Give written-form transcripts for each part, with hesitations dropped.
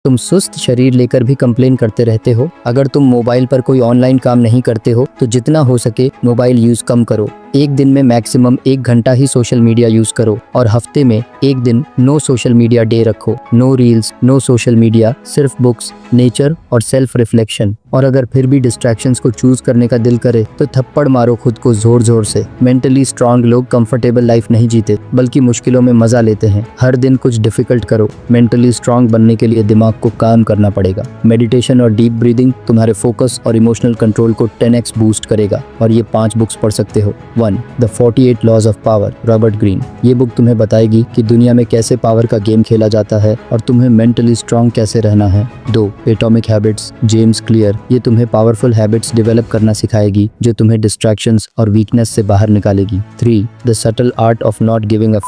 तुम सुस्त शरीर लेकर भी कंप्लेन करते रहते हो। अगर तुम मोबाइल पर कोई ऑनलाइन काम नहीं करते हो तो जितना हो सके मोबाइल यूज कम करो। एक दिन में मैक्सिमम 1 घंटा ही सोशल मीडिया यूज करो और हफ्ते में एक दिन नो सोशल मीडिया डे रखो। No reels, no social media, सिर्फ बुक्स, नेचर और सेल्फ रिफ्लेक्शन। और अगर फिर भी डिस्ट्रैक्शंस को चूज करने का दिल करे तो थप्पड़ मारो खुद को जोर जोर से। मेंटली स्ट्रांग लोग कंफर्टेबल लाइफ नहीं जीते बल्कि मुश्किलों में मजा लेते हैं। हर दिन कुछ डिफिकल्ट करो। मेंटली स्ट्रांग बनने के लिए दिमाग को काम करना पड़ेगा। मेडिटेशन और डीप ब्रीदिंग तुम्हारे फोकस और इमोशनल कंट्रोल को 10x बूस्ट करेगा। और ये 5 बुक्स पढ़ सकते हो। 1. The 48 laws of power, Robert Greene. ये बुक तुम्हें बताएगी कि दुनिया में कैसे पावर का गेम खेला जाता है और तुम्हें मेंटली स्ट्रांग कैसे रहना है। 2. Atomic habits, James clear. ये तुम्हें पावरफुल हैबिट्स डेवलप करना सिखाएगी जो तुम्हें डिस्ट्रैक्शंस और वीकनेस से बाहर निकालेगी। 3. The subtle art of not giving a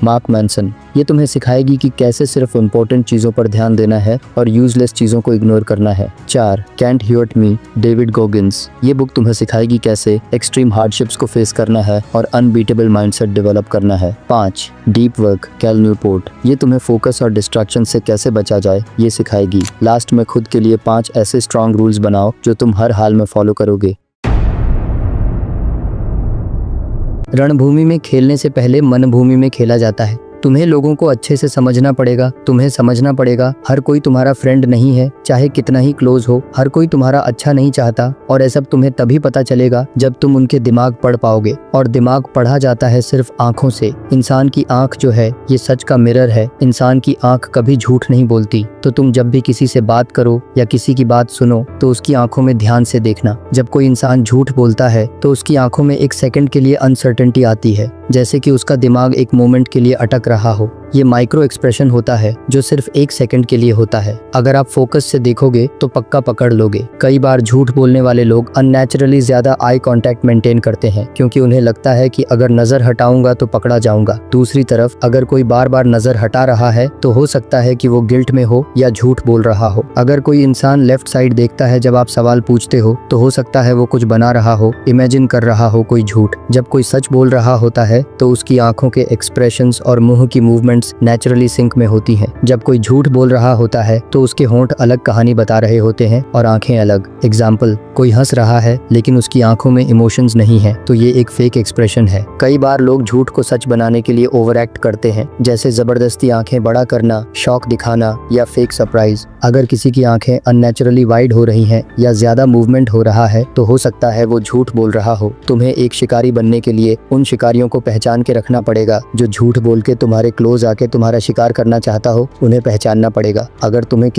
mark Manson. ये तुम्हें सिखाएगी कि कैसे सिर्फ इम्पोर्टेंट चीजों पर ध्यान देना है और यूजलेस चीजों को इग्नोर करना है। 4. Can't hurt me, David Goggins. ये बुक तुम्हें सिखाएगी कैसे एक्सट्रीम हार्डशिप्स को फेस करना है और अनबीटेबल माइंडसेट डेवलप करना है। 5. Deep work, Cal Newport. ये तुम्हें फोकस और डिस्ट्रैक्शन से कैसे बचा जाए ये सिखाएगी। लास्ट में खुद के लिए 5 ऐसे स्ट्रॉन्ग रूल्स बनाओ जो तुम हर हाल में फॉलो करोगे। रणभूमि में खेलने से पहले मनभूमि में खेला जाता है। तुम्हें लोगों को अच्छे से समझना पड़ेगा। तुम्हें समझना पड़ेगा हर कोई तुम्हारा फ्रेंड नहीं है, चाहे कितना ही क्लोज हो। हर कोई तुम्हारा अच्छा नहीं चाहता और ये सब तुम्हें तभी पता चलेगा जब तुम उनके दिमाग पढ़ पाओगे। और दिमाग पढ़ा जाता है सिर्फ आंखों से। इंसान की आंख जो है ये सच का मिरर है। इंसान की आंख कभी झूठ नहीं बोलती। तो तुम जब भी किसी से बात करो या किसी की बात सुनो तो उसकी आंखों में ध्यान से देखना। जब कोई इंसान झूठ बोलता है तो उसकी आंखों में एक सेकंड के लिए अनसर्टेनिटी आती है, जैसे कि उसका दिमाग एक मोमेंट के लिए अटक रहा हो। ये माइक्रो एक्सप्रेशन होता है जो सिर्फ 1 सेकंड के लिए होता है। अगर आप फोकस से देखोगे तो पक्का पकड़ लोगे। कई बार झूठ बोलने वाले लोग अननेचुरली ज्यादा आई कांटेक्ट मेंटेन करते हैं क्योंकि उन्हें लगता है कि अगर नजर हटाऊंगा तो पकड़ा जाऊंगा। दूसरी तरफ अगर कोई बार बार नजर हटा रहा है तो हो सकता है कि वो गिल्ट में हो या झूठ बोल रहा हो। अगर कोई इंसान लेफ्ट साइड देखता है जब आप सवाल पूछते हो तो हो सकता है वो कुछ बना रहा हो, इमेजिन कर रहा हो कोई झूठ। जब कोई सच बोल रहा होता है तो उसकी आंखों के एक्सप्रेशंस और मुंह की मूवमेंट्स नेचुरली सिंक में होती हैं। जब कोई झूठ बोल रहा होता है तो उसके होंठ अलग कहानी बता रहे होते हैं और आंखें अलग। एग्जाम्पल, कोई हंस रहा है लेकिन उसकी आंखों में इमोशंस नहीं है तो ये एक फेक एक्सप्रेशन है। कई बार लोग झूठ को सच बनाने के लिए ओवर एक्ट करते हैं, जैसे जबरदस्ती आंखें बड़ा करना, शौक दिखाना या फेक सरप्राइज। अगर किसी की आंखें अननेचुरली वाइड हो रही हैं या ज्यादा मूवमेंट हो रहा है तो हो सकता है वो झूठ बोल रहा हो। तुम्हें एक शिकारी बनने के लिए उन शिकारियों को पहचान के रखना पड़ेगा जो झूठ बोल के तुम्हारे क्लोज आके तुम्हारा शिकार करना चाहता हो। उन्हें पहचानना पड़ेगा। अगर तुम्हें किसी